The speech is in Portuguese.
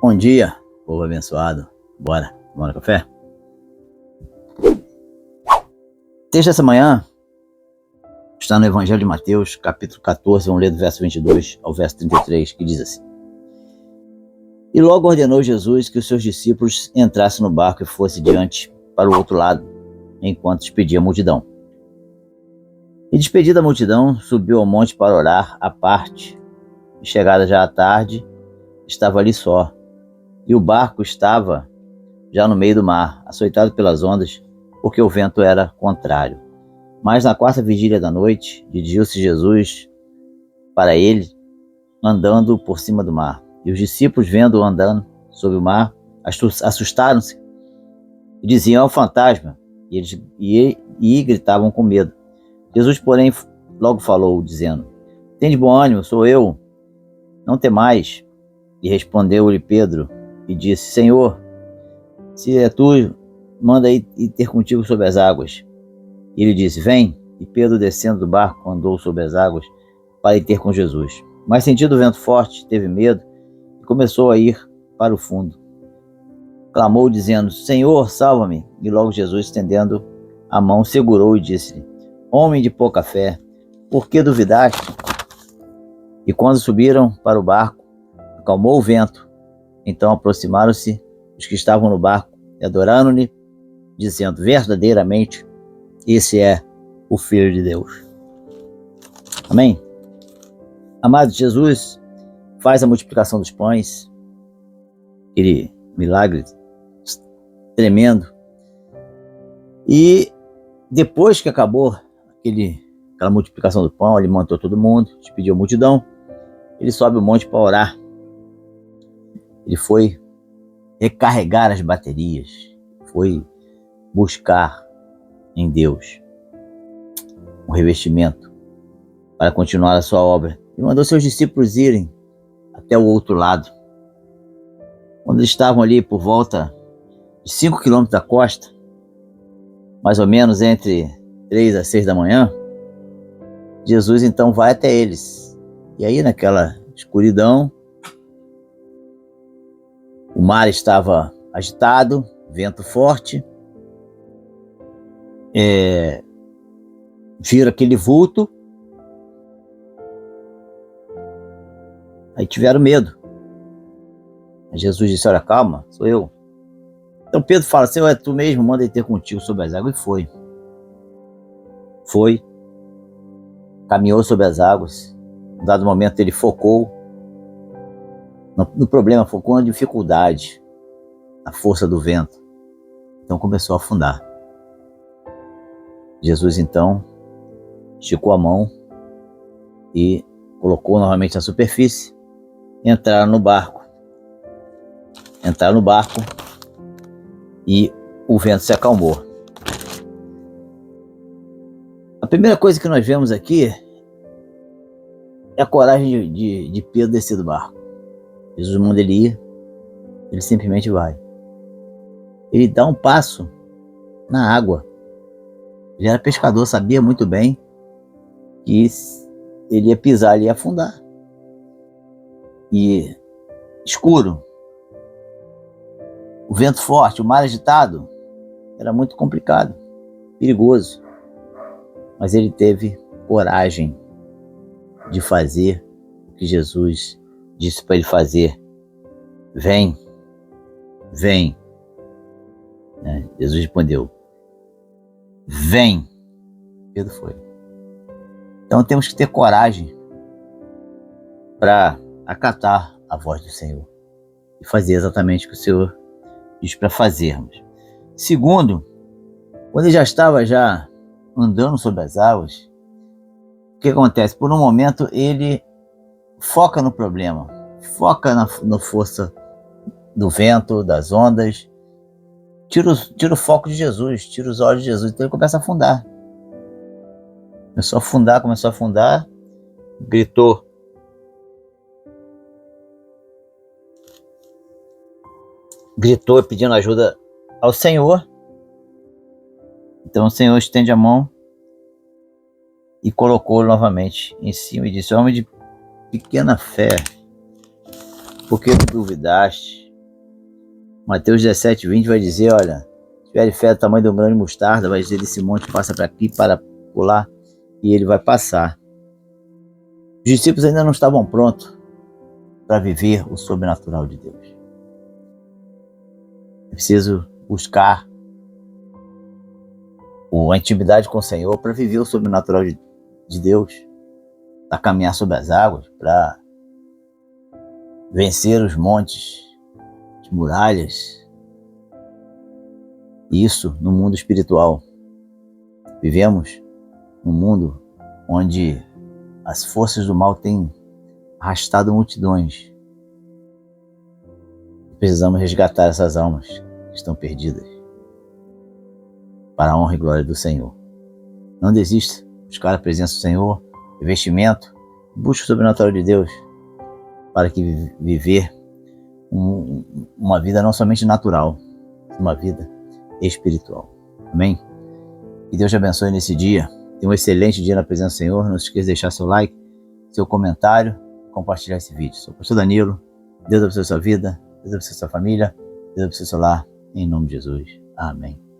Bom dia, povo abençoado. Bora tomar um café? Texto dessa manhã está no Evangelho de Mateus, capítulo 14, vamos ler do verso 22 ao verso 33, que diz assim: E logo ordenou Jesus que os seus discípulos entrassem no barco e fossem diante para o outro lado, enquanto despedia a multidão. E despedida a multidão, subiu ao monte para orar à parte. E chegada já à tarde, estava ali só. E o barco estava já no meio do mar, açoitado pelas ondas, porque o vento era contrário. Mas na quarta vigília da noite, dirigiu-se Jesus para ele, andando por cima do mar. E os discípulos, vendo-o andando sobre o mar, assustaram-se e diziam: é um fantasma, e gritavam com medo. Jesus, porém, logo falou, dizendo: Tende bom ânimo, sou eu, não temais. E respondeu-lhe Pedro e disse: Senhor, se é tu, manda ir ter contigo sobre as águas. E ele disse: Vem. E Pedro, descendo do barco, andou sobre as águas para ir ter com Jesus. Mas, sentindo o vento forte, teve medo e começou a ir para o fundo. Clamou, dizendo: Senhor, salva-me. E logo Jesus, estendendo a mão, segurou e disse-lhe: Homem de pouca fé, por que duvidaste? E quando subiram para o barco, acalmou o vento. Então aproximaram-se os que estavam no barco e adoraram-lhe, dizendo: verdadeiramente, esse é o Filho de Deus. Amém? Amado, Jesus faz a multiplicação dos pães, aquele milagre tremendo. E depois que acabou aquela multiplicação do pão, ele montou todo mundo, despediu a multidão, ele sobe o monte para orar. Ele foi recarregar as baterias, foi buscar em Deus um revestimento para continuar a sua obra. E mandou seus discípulos irem até o outro lado. Quando eles estavam ali por volta de 5 quilômetros da costa, mais ou menos entre 3 a 6 da manhã, Jesus então vai até eles. E aí, naquela escuridão, o mar estava agitado, vento forte, viram aquele vulto, aí tiveram medo. Aí Jesus disse: olha, calma, sou eu. Então Pedro fala: Senhor, é tu mesmo, manda ele ter contigo sobre as águas. E foi, caminhou sobre as águas. Em dado momento ele focou no problema, focou na dificuldade, na força do vento. Então começou a afundar. Jesus então esticou a mão e colocou novamente na superfície. Entraram no barco e o vento se acalmou. A primeira coisa que nós vemos aqui é a coragem de Pedro descer do barco. Jesus manda ele ir, ele simplesmente vai. Ele dá um passo na água. Ele era pescador, sabia muito bem que ele ia pisar, ele ia afundar. E escuro, o vento forte, o mar agitado, era muito complicado, perigoso. Mas ele teve coragem de fazer o que Jesus disse para ele fazer. Vem. Jesus respondeu: vem. Pedro foi. Então temos que ter coragem para acatar a voz do Senhor e fazer exatamente o que o Senhor diz para fazermos. Segundo, quando ele já estava andando sobre as águas, o que acontece? Por um momento ele foca no problema, foca na força do vento, das ondas, tira o foco de Jesus, tira os olhos de Jesus. Então ele começa a afundar. Começou a afundar, gritou. Gritou pedindo ajuda ao Senhor. Então o Senhor estende a mão e colocou novamente em cima e disse: homem de pequena fé, por que tu duvidaste? Mateus 17:20 vai dizer, olha, se tiver fé do tamanho de um grão de mostarda, vai dizer desse monte, passa para aqui, para pular, e ele vai passar. Os discípulos ainda não estavam prontos para viver o sobrenatural de Deus. É preciso buscar a intimidade com o Senhor para viver o sobrenatural de Deus, para caminhar sobre as águas, para vencer os montes, as muralhas. Isso no mundo espiritual. Vivemos num mundo onde as forças do mal têm arrastado multidões. Precisamos resgatar essas almas que estão perdidas para a honra e glória do Senhor. Não desista, buscar a presença do Senhor, investimento, busque o sobrenatural de Deus para que viver uma vida não somente natural, uma vida espiritual. Amém? Que Deus te abençoe nesse dia. Tenha um excelente dia na presença do Senhor. Não se esqueça de deixar seu like, seu comentário, compartilhar esse vídeo. Sou o pastor Danilo. Deus abençoe a sua vida, Deus abençoe a sua família, Deus abençoe o seu lar. Em nome de Jesus. Amém.